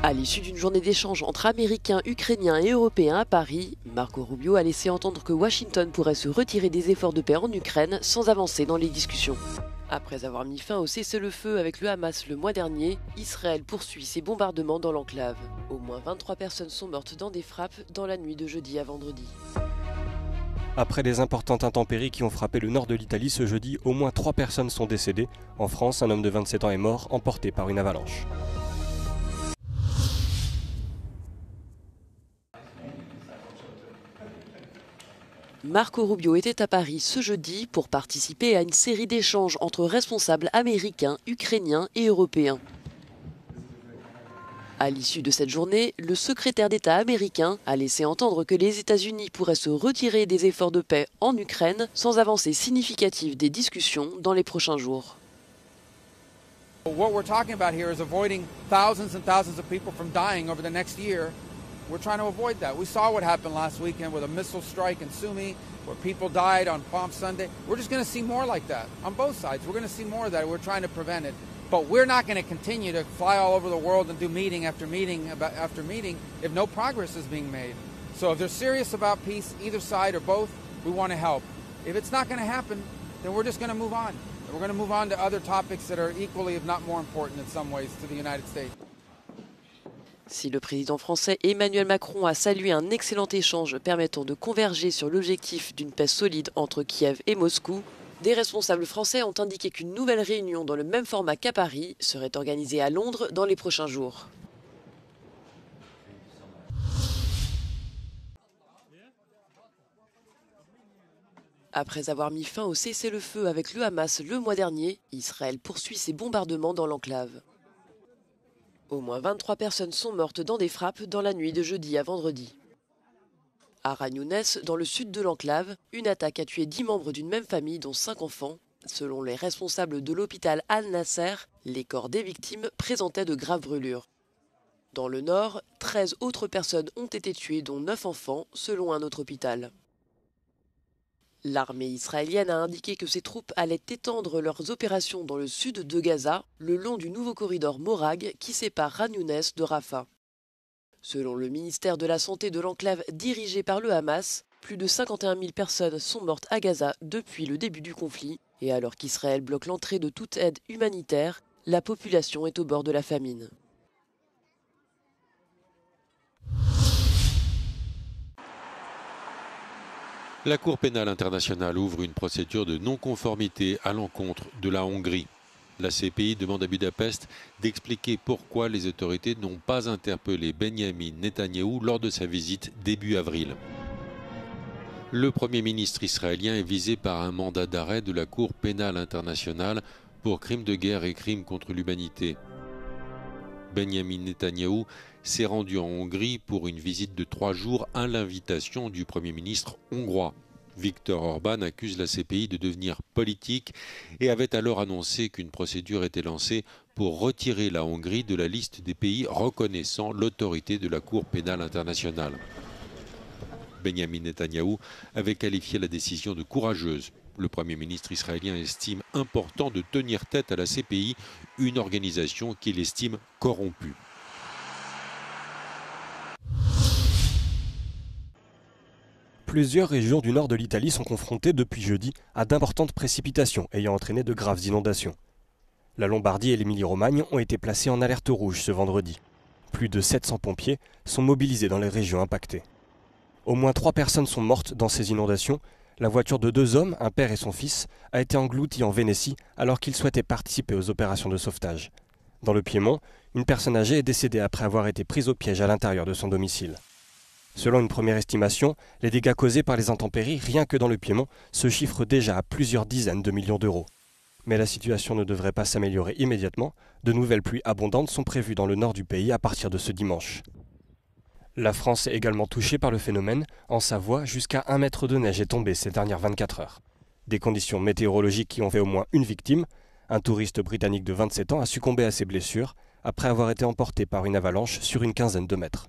À l'issue d'une journée d'échange entre Américains, Ukrainiens et Européens à Paris, Marco Rubio a laissé entendre que Washington pourrait se retirer des efforts de paix en Ukraine sans avancer dans les discussions. Après avoir mis fin au cessez-le-feu avec le Hamas le mois dernier, Israël poursuit ses bombardements dans l'enclave. Au moins 23 personnes sont mortes dans des frappes dans la nuit de jeudi à vendredi. Après les importantes intempéries qui ont frappé le nord de l'Italie ce jeudi, au moins 3 personnes sont décédées. En France, un homme de 27 ans est mort, emporté par une avalanche. Marco Rubio était à Paris ce jeudi pour participer à une série d'échanges entre responsables américains, ukrainiens et européens. À l'issue de cette journée, le secrétaire d'État américain a laissé entendre que les États-Unis pourraient se retirer des efforts de paix en Ukraine sans avancée significative des discussions dans les prochains jours. What we're talking about here is avoiding thousands and thousands of people from dying over the next year. We're trying to avoid that. We saw what happened last weekend with a missile strike in Sumy, where people died on Palm Sunday. We're just going to see more like that on both sides. We're going to see more of that. We're trying to prevent it. But we're not going to continue to fly all over the world and do meeting after meeting after meeting if no progress is being made. So if they're serious about peace, either side or both, we want to help. If it's not going to happen, then we're just going to move on. We're going to move on to other topics that are equally, if not more important in some ways, to the United States. Si le président français Emmanuel Macron a salué un excellent échange permettant de converger sur l'objectif d'une paix solide entre Kiev et Moscou, des responsables français ont indiqué qu'une nouvelle réunion dans le même format qu'à Paris serait organisée à Londres dans les prochains jours. Après avoir mis fin au cessez-le-feu avec le Hamas le mois dernier, Israël poursuit ses bombardements dans l'enclave. Au moins 23 personnes sont mortes dans des frappes dans la nuit de jeudi à vendredi. À Khan Younes, dans le sud de l'enclave, une attaque a tué 10 membres d'une même famille, dont 5 enfants. Selon les responsables de l'hôpital Al-Nasser, les corps des victimes présentaient de graves brûlures. Dans le nord, 13 autres personnes ont été tuées, dont 9 enfants, selon un autre hôpital. L'armée israélienne a indiqué que ses troupes allaient étendre leurs opérations dans le sud de Gaza, le long du nouveau corridor Morag qui sépare Khan Younes de Rafah. Selon le ministère de la Santé de l'enclave dirigé par le Hamas, plus de 51 000 personnes sont mortes à Gaza depuis le début du conflit, et alors qu'Israël bloque l'entrée de toute aide humanitaire, la population est au bord de la famine. La Cour pénale internationale ouvre une procédure de non-conformité à l'encontre de la Hongrie. La CPI demande à Budapest d'expliquer pourquoi les autorités n'ont pas interpellé Benyamin Netanyahou lors de sa visite début avril. Le Premier ministre israélien est visé par un mandat d'arrêt de la Cour pénale internationale pour crimes de guerre et crimes contre l'humanité. Benyamin Netanyahou s'est rendu en Hongrie pour une visite de 3 jours à l'invitation du Premier ministre hongrois. Viktor Orban accuse la CPI de devenir politique et avait alors annoncé qu'une procédure était lancée pour retirer la Hongrie de la liste des pays reconnaissant l'autorité de la Cour pénale internationale. Benyamin Netanyahou avait qualifié la décision de courageuse. Le Premier ministre israélien estime important de tenir tête à la CPI, une organisation qu'il estime corrompue. Plusieurs régions du nord de l'Italie sont confrontées depuis jeudi à d'importantes précipitations ayant entraîné de graves inondations. La Lombardie et l'Émilie-Romagne ont été placées en alerte rouge ce vendredi. Plus de 700 pompiers sont mobilisés dans les régions impactées. Au moins 3 personnes sont mortes dans ces inondations. La voiture de 2 hommes, un père et son fils, a été engloutie en Vénétie alors qu'ils souhaitaient participer aux opérations de sauvetage. Dans le Piémont, une personne âgée est décédée après avoir été prise au piège à l'intérieur de son domicile. Selon une première estimation, les dégâts causés par les intempéries, rien que dans le Piémont, se chiffrent déjà à plusieurs dizaines de millions d'euros. Mais la situation ne devrait pas s'améliorer immédiatement. De nouvelles pluies abondantes sont prévues dans le nord du pays à partir de ce dimanche. La France est également touchée par le phénomène. En Savoie, jusqu'à 1 mètre de neige est tombée ces dernières 24 heures. Des conditions météorologiques qui ont fait au moins une victime. Un touriste britannique de 27 ans a succombé à ses blessures après avoir été emporté par une avalanche sur une quinzaine de mètres.